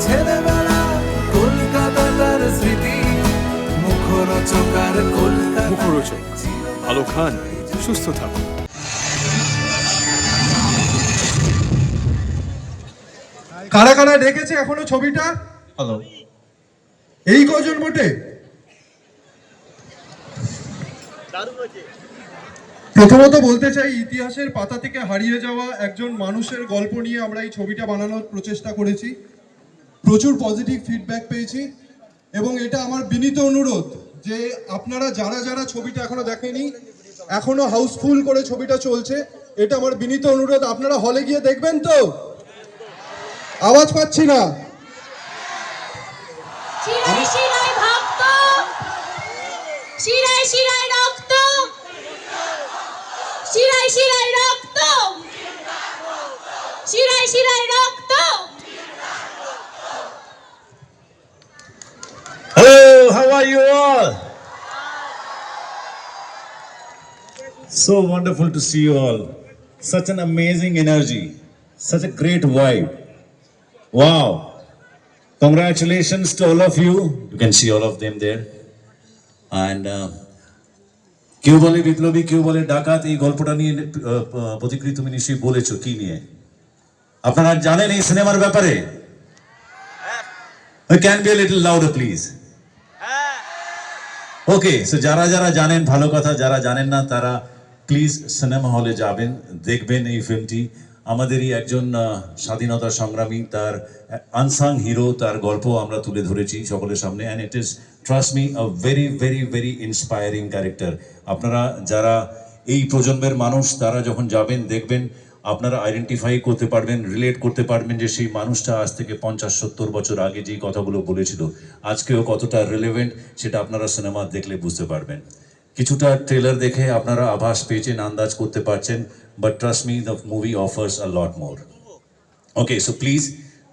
ছেলেবেলা, কলকাতা তার স্মৃতি, মুখরোচক আর কলকাতা। মুখরোচক, ভালো খান, সুস্থ থাকুন। কারা কারা দেখেছে এখনো ছবিটা? হ্যালো, এই কজন মোটে? প্রথমত বলতে চাই, ইতিহাসের পাতা থেকে হারিয়ে যাওয়া একজন মানুষের গল্প নিয়ে আমরা এই ছবিটা বানানোর প্রচেষ্টা করেছি। প্রচুর পজিটিভ ফিডব্যাক পেয়েছি এবং এটা আমার বিনীত অনুরোধ যে আপনারা যারা যারা ছবিটা এখনো দেখেনি, এখনো হাউসফুল করে ছবিটা চলছে, এটা আমার বিনীত অনুরোধ, আপনারা হলে গিয়ে দেখবেন তো? আওয়াজ পাচ্ছি না। শিরায় শিরায় ভক্ত, শিরায় শিরায় রক্ত, শিরায় শিরায় রক্ত, শিরায় শিরায় রক্ত। hello, how are you all? So wonderful to see you all. Such an amazing energy, such a great vibe. Wow. Congratulations to all of you. You can see all of them there. And কেউ বলে বিপ্লবী, কেউ বলে ডাকাত। এই গল্পটা নিয়ে প্রতিক্রিয়া তুমি নিশ্চয়ই বলেছো, কি নিয়ে? আপনারা জানেন এই সিনেমার ব্যাপারে? Can be a little louder please. Okay, so যারা যারা জানেন ভালো কথা, যারা জানেন না তারা প্লিজ সিনেমা হলে যাবেন, দেখবেন এই ফিল্মটি। আমাদেরই একজন স্বাধীনতা সংগ্রামী, তার আনসাং হিরো, তার গল্প আমরা তুলে ধরেছি সকলের সামনে। And it is, trust me, a very very very inspiring character. আপনারা যারা এই প্রজন্মের মানুষ, তারা যখন যাবেন দেখবেন, আপনারা আইডেন্টিফাই করতে পারবেন, রিলেট করতে পারবেন যে সেই মানুষটা আজ থেকে 50-70 বছর আগে যেই কথাগুলো বলেছিল আজকেও কতটা রিলেভেন্ট, সেটা আপনারা সিনেমা দেখলে বুঝতে পারবেন। কিছুটা ট্রেলার দেখে আপনারা আভাস পেয়েছেন, আন্দাজ করতে পারছেন, but trust me, the movie offers a lot more. Okay, so please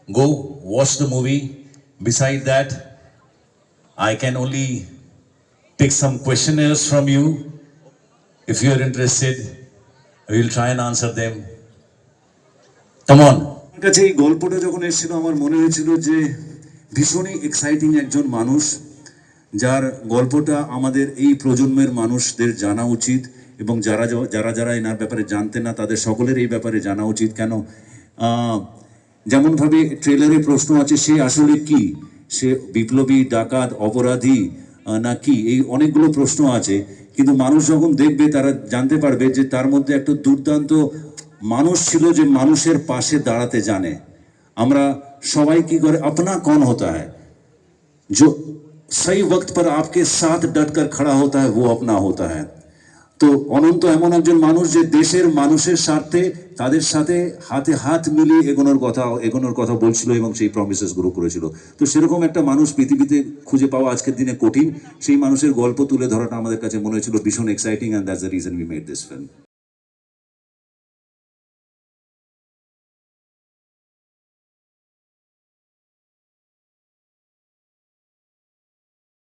go watch the movie. Beside that, I can only pick some questionnaires from you. If you are interested, we will try and answer them. Come on. আমার কাছে এই গল্পটা যখন এসেছিল আমার মনে হয়েছিল যে ভীষণই এক্সাইটিং একজন মানুষ, যার গল্পটা আমাদের এই প্রজন্মের মানুষদের জানা উচিত, এবং যারা যারা যারা এনার ব্যাপারে জানতেন না তাদের সকলের এই ব্যাপারে জানা উচিত। কেন, যেমনভাবে ট্রেলারে প্রশ্ন আছে, সে আসলে কি, সে বিপ্লবী, ডাকাত, অপরাধী না কি, এই অনেকগুলো প্রশ্ন আছে। কিন্তু মানুষ যখন দেখবে তারা জানতে পারবে যে তার মধ্যে একটা দুর্দান্ত মানুষ ছিল যে মানুষের পাশে দাঁড়াতে জানে। আমরা সবাই কি করে, अपना कौन होता है, जो सही वक्त पर आपके साथ डटकर खड़ा होता है, वो अपना होता है। তো অনন্ত এমন একজন মানুষ যে দেশের মানুষের স্বার্থে তাদের সাথে হাতে হাত মিলিয়ে এগোনোর কথা বলছিল এবং সেই প্রমিসেস গুলো করেছিল। তো সেরকম একটা মানুষ পৃথিবীতে খুঁজে পাওয়া আজকের দিনে কঠিন। সেই মানুষের গল্প তুলে ধরাটা আমাদের কাছে মনে হয়েছিল ভীষণ exciting, and that's the reason we made this film.